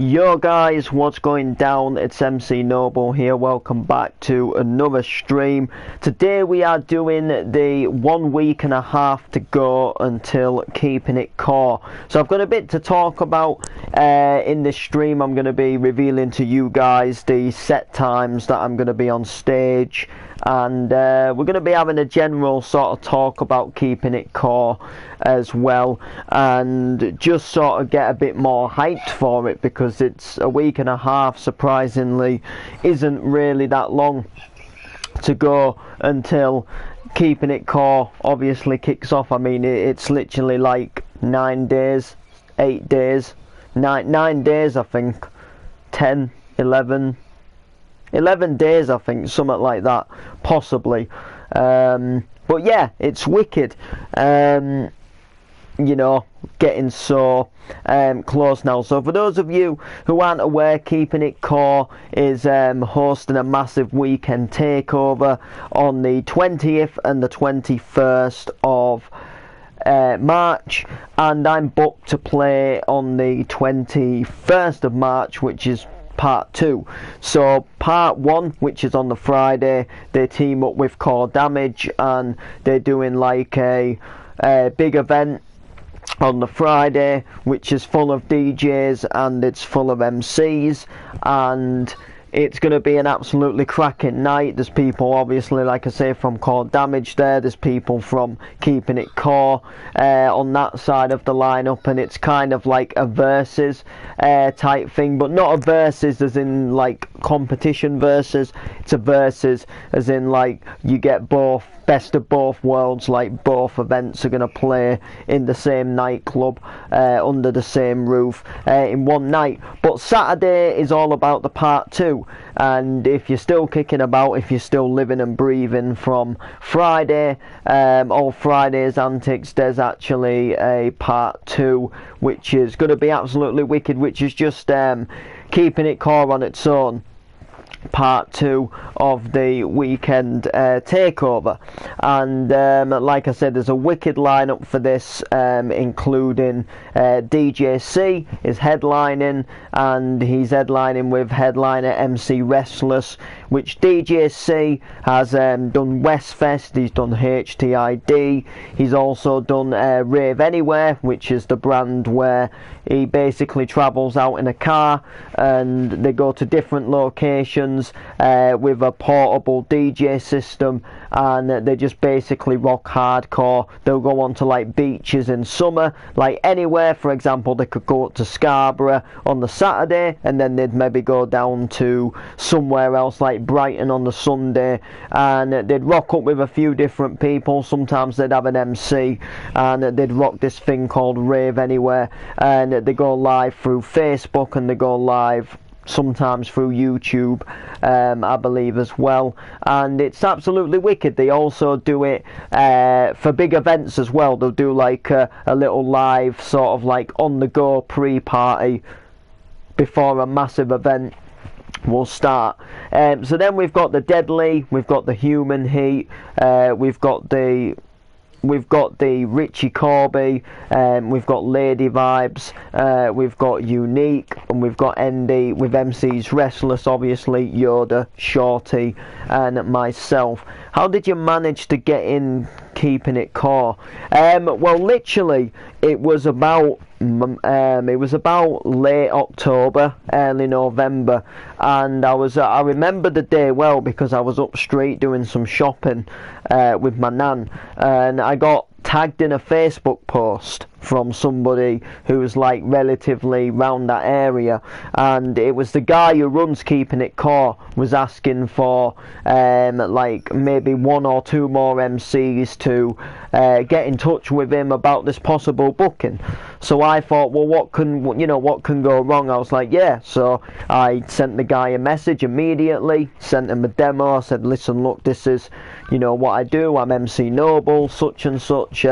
Yo guys, what's going down? It's MC Noble here. Welcome back to another stream. Today we are doing the 1 week and a half to go until keeping it core. So I've got a bit to talk about in this stream. I'm going to be revealing to you guys the set times that I'm going to be on stage, and we're going to be having a general sort of talk about keeping it core as well, and just sort of get a bit more hyped for it, because it's a week and a half, surprisingly isn't really that long to go until keeping it core obviously kicks off. I mean, it's literally like 9 days, 8 days, 9 days I think, 10, 11 days I think, something like that possibly. But yeah, it's wicked. You know, getting so close now. So for those of you who aren't aware, Keeping It Core is hosting a massive weekend takeover on the 20th and the 21st of March, and I'm booked to play on the 21st of March, which is part 2. So part 1, which is on the Friday, they team up with Core Damage and they're doing like a big event on the Friday, which is full of DJs and it's full of MCs, and it's going to be an absolutely cracking night. There's people, obviously, like I say, from Core Damage there. There's people from Keeping It Core on that side of the lineup, and it's kind of like a versus type thing, but not a versus as in like competition versus. It's a versus as in like you get both best of both worlds, like both events are going to play in the same nightclub under the same roof in one night. But Saturday is all about the part 2, and if you're still kicking about, if you're still living and breathing from Friday, all Friday's antics, there's actually a part 2 which is going to be absolutely wicked, which is just Keeping It Core on its own, part 2 of the weekend takeover. And like I said, there's a wicked lineup for this, including DJ C is headlining, and he's headlining with headliner MC Restless, which DJ C has done Westfest, he's done HTID, he's also done Rave Anywhere, which is the brand where he basically travels out in a car and they go to different locations with a portable DJ system, and they just basically rock hardcore. They'll go on to like beaches in summer, like anywhere. For example, they could go up to Scarborough on the Saturday, and then they'd maybe go down to somewhere else like Brighton on the Sunday, and they'd rock up with a few different people. Sometimes they'd have an MC, and they'd rock this thing called Rave Anywhere, and they go live through Facebook, and they go live sometimes through YouTube, I believe, as well, and it's absolutely wicked. They also do it for big events as well. They'll do like a little live sort of like on the go pre-party before a massive event will start. So then we've got the Deadly, we've got the Human Heat, we've got the Richie Corby, we've got Lady Vibes, we've got Unique, and we've got ND with MCs Restless, obviously, Yoda, Shorty, and myself. How did you manage to get in Keeping It Core? Well, literally, it was about late October, early November, and I remember the day well because I was up street doing some shopping with my nan, and I got tagged in a Facebook post from somebody who was like relatively round that area, and it was the guy who runs Keeping It Core was asking for like maybe 1 or 2 more MCs to get in touch with him about this possible booking. So I thought, well, what can go wrong? I was like, yeah. So I sent the guy a message immediately, sent him a demo, said, listen, look, this is what I do, I'm MC Noble, such and such,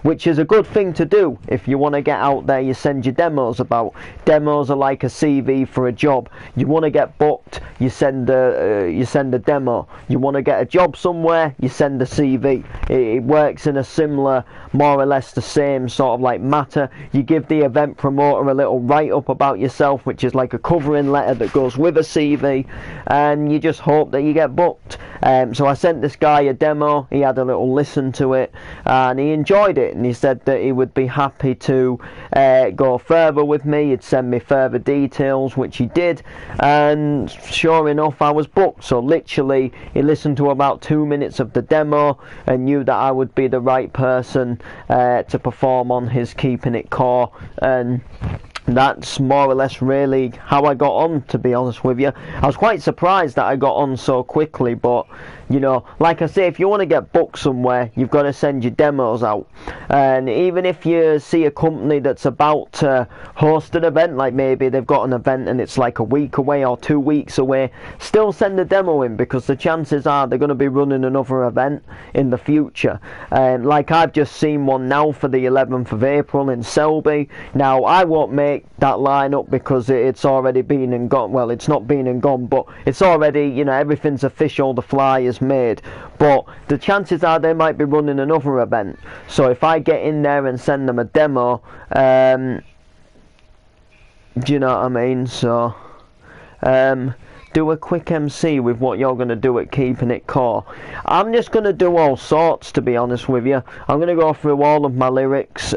which is a good thing to do, If you want to get out there, you send your demos about. Demos are like a CV for a job. You want to get booked, you send a demo. You want to get a job somewhere, you send a CV. It works in a similar, more or less the same sort of like matter. You give the event promoter a little write-up about yourself, which is like a covering letter that goes with a CV, and you just hope that you get booked. So I sent this guy a demo. He had a little listen to it and he enjoyed it, and he said that he would be happy to go further with me. He'd send me further details, which he did, and sure enough I was booked. So literally he listened to about 2 minutes of the demo and knew that I would be the right person to perform on his Keeping It core, and that's more or less really how I got on, to be honest with you. I was quite surprised that I got on so quickly, but you know, like I say, if you want to get booked somewhere, you've got to send your demos out. And even if you see a company that's about to host an event, like maybe they've got an event and it's like a week away or 2 weeks away, still send a demo in, because the chances are they're going to be running another event in the future. Like I've just seen one now for the 11th of April in Selby. Now I won't make that lineup because it's already been and gone. Well, it's not been and gone, but it's already, you know, everything's official, the flyers made, but the chances are they might be running another event. So if I get in there and send them a demo, do you know what I mean? So do a quick MC with what you're going to do at Keeping It core. I'm just going to do all sorts, to be honest with you. I'm going to go through all of my lyrics,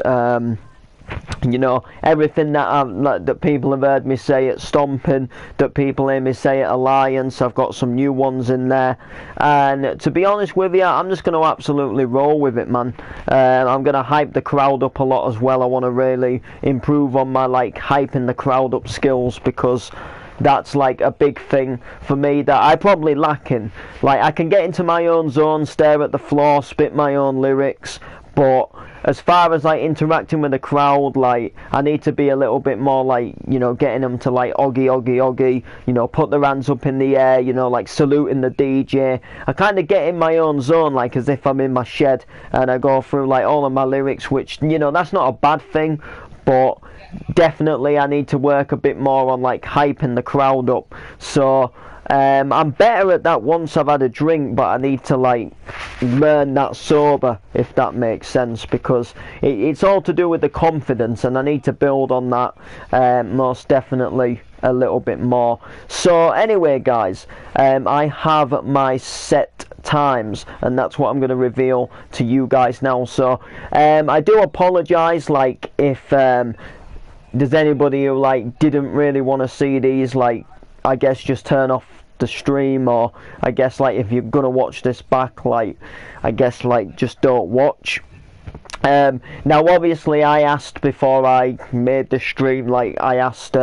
you know, everything that people have heard me say at Stomping, that people hear me say at Alliance. I've got some new ones in there, and to be honest with you, I'm just going to absolutely roll with it, man. I'm going to hype the crowd up a lot as well. I want to really improve on my like hyping the crowd up skills, because that's like a big thing for me that I probably lack in. Like, I can get into my own zone, stare at the floor, spit my own lyrics, but as far as like interacting with the crowd, like I need to be a little bit more like, you know, getting them to like oggy, you know, put their hands up in the air, you know, like saluting the DJ. I kind of get in my own zone, like as if I'm in my shed, and I go through like all of my lyrics, which, you know, that's not a bad thing, but definitely I need to work a bit more on like hyping the crowd up. So I'm better at that once I've had a drink, but I need to like learn that sober, if that makes sense, because it's all to do with the confidence, and I need to build on that most definitely a little bit more. So anyway guys, I have my set times, and that's what I'm going to reveal to you guys now. So I do apologise, like if there's anybody who like didn't really want to see these, like I guess just turn off the stream, or I guess like if you're gonna watch this back, like I guess like just don't watch. Now obviously I asked before I made the stream, like I asked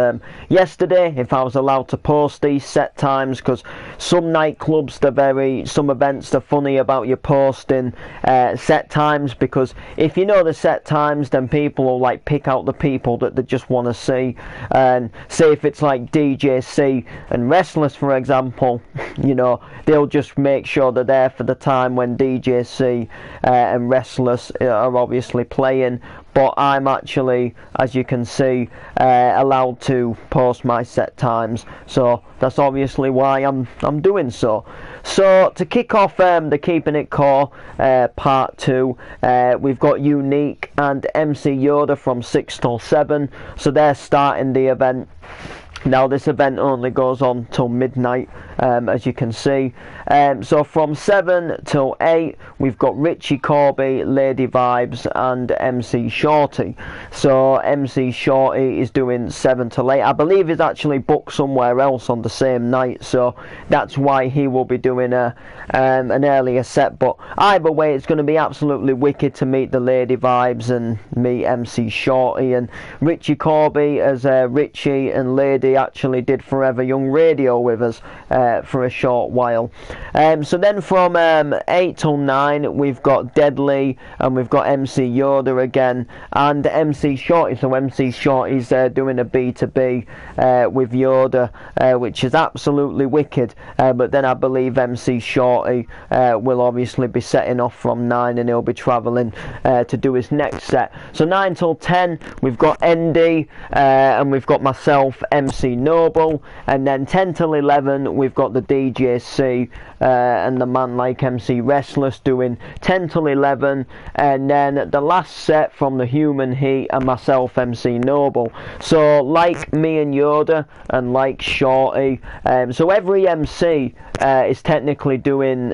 yesterday if I was allowed to post these set times, because some nightclubs, some events, they're funny about you posting set times, because if you know the set times, then people will like pick out the people that they just want to see. And say if it's like DJC and Restless, for example, you know, they'll just make sure they're there for the time when DJC and Restless are obviously playing. But I'm actually, as you can see, allowed to post my set times, so that's obviously why I'm doing so. So to kick off the Keeping It core part 2, we've got Unique and MC Yoda from 6 till 7, so they're starting the event. Now this event only goes on till midnight, as you can see. So from 7 till 8 we've got Richie Corby, Lady Vibes and MC Shorty. So MC Shorty is doing 7 till 8. I believe he's actually booked somewhere else on the same night, so that's why he will be doing an earlier set. But either way, it's going to be absolutely wicked to meet the Lady Vibes and meet MC Shorty and Richie Corby as Richie, and Lady he actually did Forever Young Radio with us for a short while. So then from 8 till 9 we've got Deadly, and we've got MC Yoda again, and MC Shorty. So MC Shorty's doing a B2B with Yoda, which is absolutely wicked. But then I believe MC Shorty will obviously be setting off from 9, and he'll be travelling to do his next set. So 9 till 10 we've got ND, and we've got myself, MC Noble, and then 10 till 11 we've got the DJC and the man like MC Restless doing 10 till 11, and then the last set from the Human Heat and myself, MC Noble. So like me and Yoda and like Shorty, so every MC is technically doing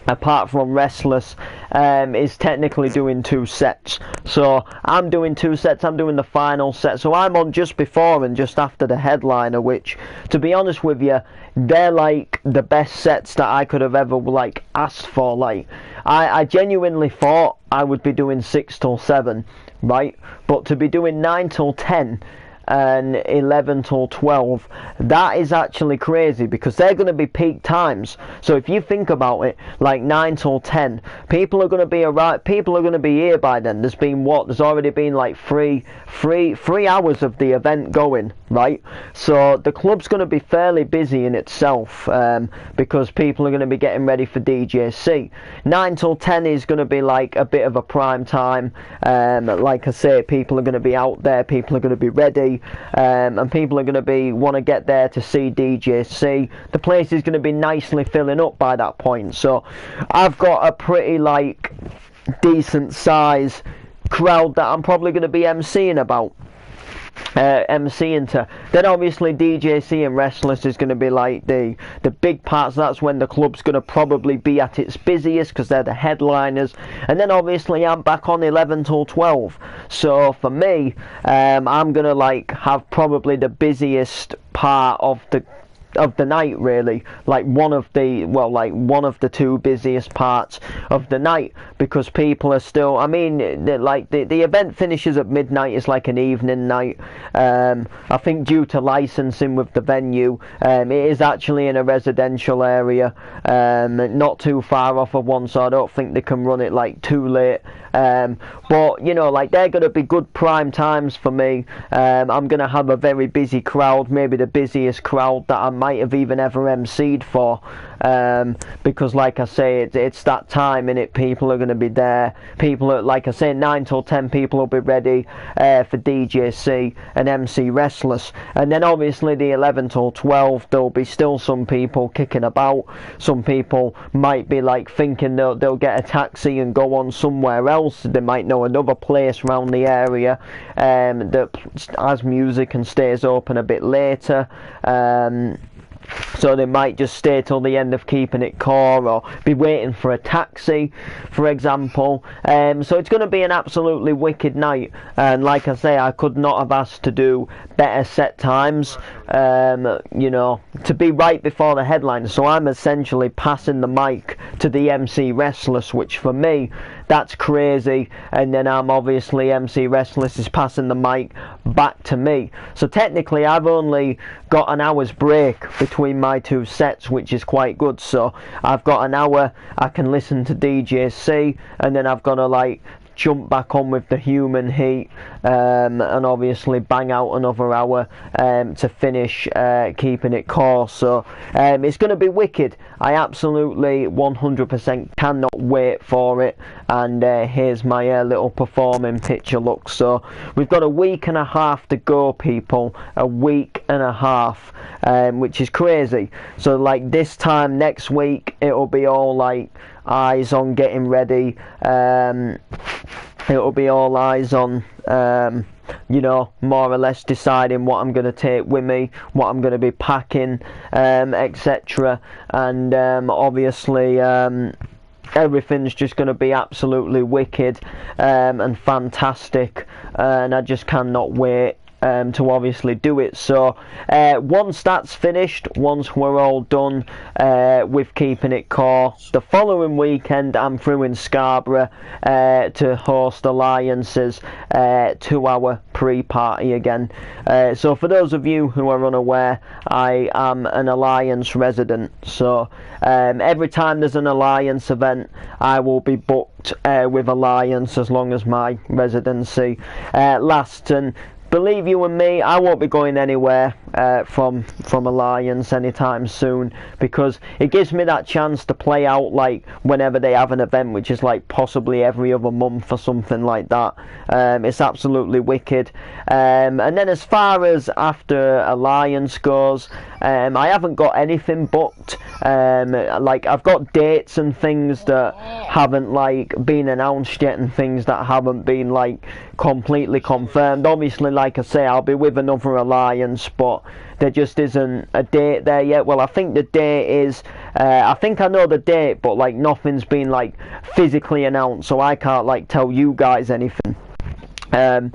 apart from Restless, is technically doing 2 sets. So I'm doing 2 sets, I'm doing the final set. So I'm on just before and just after the headliner, which, to be honest with you, they're like the best sets that I could have ever like asked for. Like, I genuinely thought I would be doing 6 till 7, right? But to be doing 9 till 10 and 11 till 12, that is actually crazy, because they're going to be peak times. So if you think about it, like 9 till 10, people are going to be here by then. There's already been like three hours of the event going, right? So the club's going to be fairly busy in itself, because people are going to be getting ready for DJC. 9 till 10 is going to be like a bit of a prime time. Like I say, people are going to be out there, people are going to be ready, and people are going to want to get there to see DJC. The place is going to be nicely filling up by that point. So I've got a pretty like decent size crowd that I'm probably going to be MCing about. MCing to. Then obviously DJC and Restless is going to be like the big parts. That's when the club's going to probably be at its busiest, because they're the headliners. And then obviously I'm back on 11 till 12. So for me, I'm going to like have probably the busiest part of the night, really, like one of the 2 busiest parts of the night, because people are still, I mean, the event finishes at midnight. It's like an evening night. I think due to licensing with the venue, it is actually in a residential area, not too far off of one, so I don't think they can run it like too late. But you know, like, they're going to be good prime times for me. I'm going to have a very busy crowd, maybe the busiest crowd that I might have even ever MC'd for, because like I say, it's that time, and people are going to be there. People are, like I say, 9 till 10 people will be ready for DJC and MC Restless. And then obviously the 11 till 12, there'll be still some people kicking about. Some people might be like thinking they'll get a taxi and go on somewhere else. They might know another place around the area that has music and stays open a bit later. So they might just stay till the end of Keeping It Core, or be waiting for a taxi, for example. So it's going to be an absolutely wicked night, and like I say, I could not have asked to do better set times, you know, to be right before the headline. So I'm essentially passing the mic to the MC Restless, which for me, that's crazy. And then I'm obviously, MC Restless is passing the mic back to me. So technically I've only got an hour's break between my 2 sets, which is quite good. So I've got an hour, I can listen to DJC, and then I've got to like jump back on with the Human Heat, and obviously bang out another hour to finish Keeping It Core. So it's going to be wicked. I absolutely 100% cannot wait for it. And here's my little performing picture look. So we've got a week and a half to go, people. A week and a half, which is crazy. So like this time next week, it'll be all like eyes on getting ready. It'll be all eyes on, you know, more or less deciding what I'm going to take with me, what I'm going to be packing, etc. And obviously everything's just going to be absolutely wicked and fantastic, and I just cannot wait to obviously do it. So once that's finished, once we're all done with keeping it core, the following weekend I'm through in Scarborough to host Alliance's 2-hour pre-party again. So for those of you who are unaware, I am an Alliance resident, so every time there's an Alliance event I will be booked with Alliance as long as my residency lasts. And believe you and me, I won't be going anywhere from Alliance anytime soon, because it gives me that chance to play out like whenever they have an event, which is like possibly every other month or something like that. It's absolutely wicked. And then as far as after Alliance goes, I haven't got anything booked. Like I've got dates and things that haven't like been announced yet, and things that haven't been like completely confirmed. Obviously, like I say, I'll be with another Alliance, but there just isn't a date there yet. Well, I think the date is I think I know the date, but like nothing's been like physically announced, so I can't like tell you guys anything. And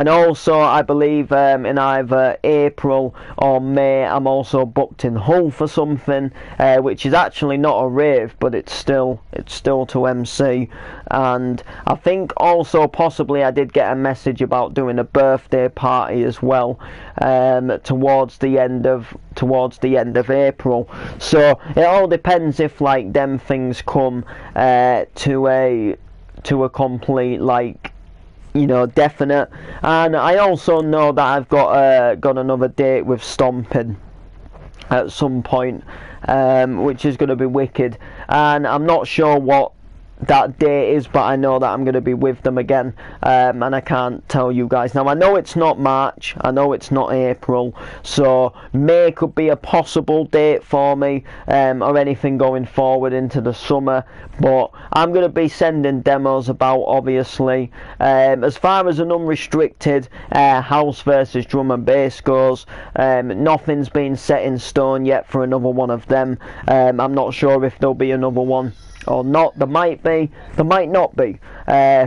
also I believe in either April or May I'm also booked in Hull for something, which is actually not a rave, but it's still to MC. And I think also possibly I did get a message about doing a birthday party as well, towards the end of April. So it all depends if like them things come to a complete like, you know, definite. And I also know that I've got another date with Stomping at some point, which is going to be wicked, and I'm not sure what that day is, but I know that I'm going to be with them again, and I can't tell you guys now. I know it's not March, I know it's not April, so May could be a possible date for me, or anything going forward into the summer, but I'm going to be sending demos about, obviously. As far as an unrestricted house versus drum and bass goes, nothing's been set in stone yet for another one of them. I'm not sure if there'll be another one or not. There might be, there might not be,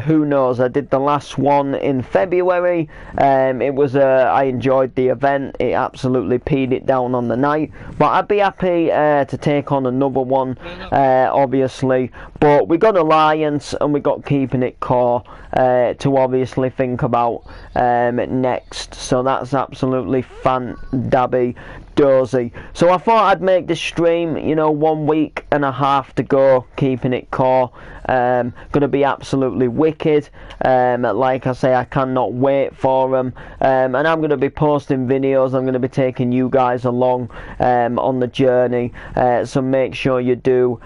who knows. I did the last one in February. It was I enjoyed the event, it absolutely peed it down on the night, but I'd be happy to take on another one, obviously. But we got Alliance and we got keeping it core to obviously think about next, so that's absolutely fan-dabby dozy. So I thought I'd make this stream, you know, 1 week and a half to go, keeping it core. Gonna be absolutely wicked. Like I say, I cannot wait for them, and I'm gonna be posting videos. I'm gonna be taking you guys along on the journey, so make sure you do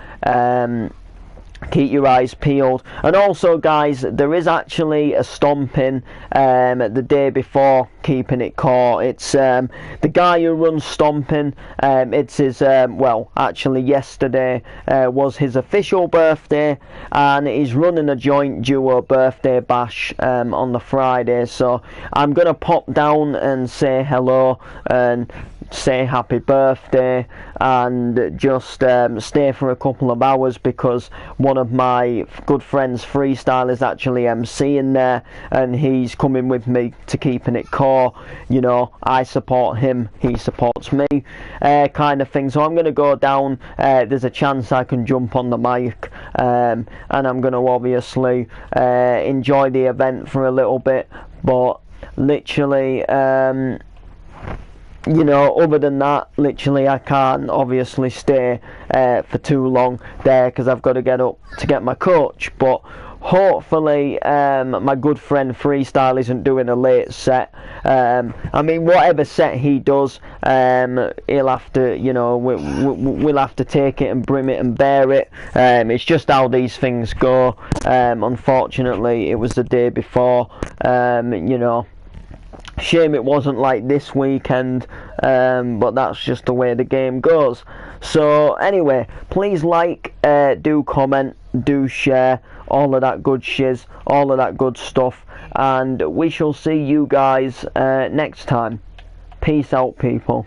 keep your eyes peeled. And also guys, there is actually a Stomping the day before keeping it core. It's the guy who runs Stomping, it's his well, actually yesterday was his official birthday, and he's running a joint duo birthday bash on the Friday, so I'm gonna pop down and say hello and say happy birthday, and just stay for a couple of hours, because one of my good friends Freestyle is actually MCing there, and he's coming with me to keeping it core. You know, I support him, he supports me, kind of thing. So I'm going to go down, there's a chance I can jump on the mic, and I'm going to obviously enjoy the event for a little bit, but literally you know, other than that, literally I can't obviously stay for too long there, because I've got to get up to get my coach. But hopefully my good friend Freestyle isn't doing a late set. I mean, whatever set he does, he'll have to, you know, we'll have to take it and bring it and bear it. It's just how these things go. Unfortunately, it was the day before, you know. Shame it wasn't like this weekend, but that's just the way the game goes. So anyway, please like, do comment, do share, all of that good shiz, all of that good stuff, and we shall see you guys next time. Peace out, people.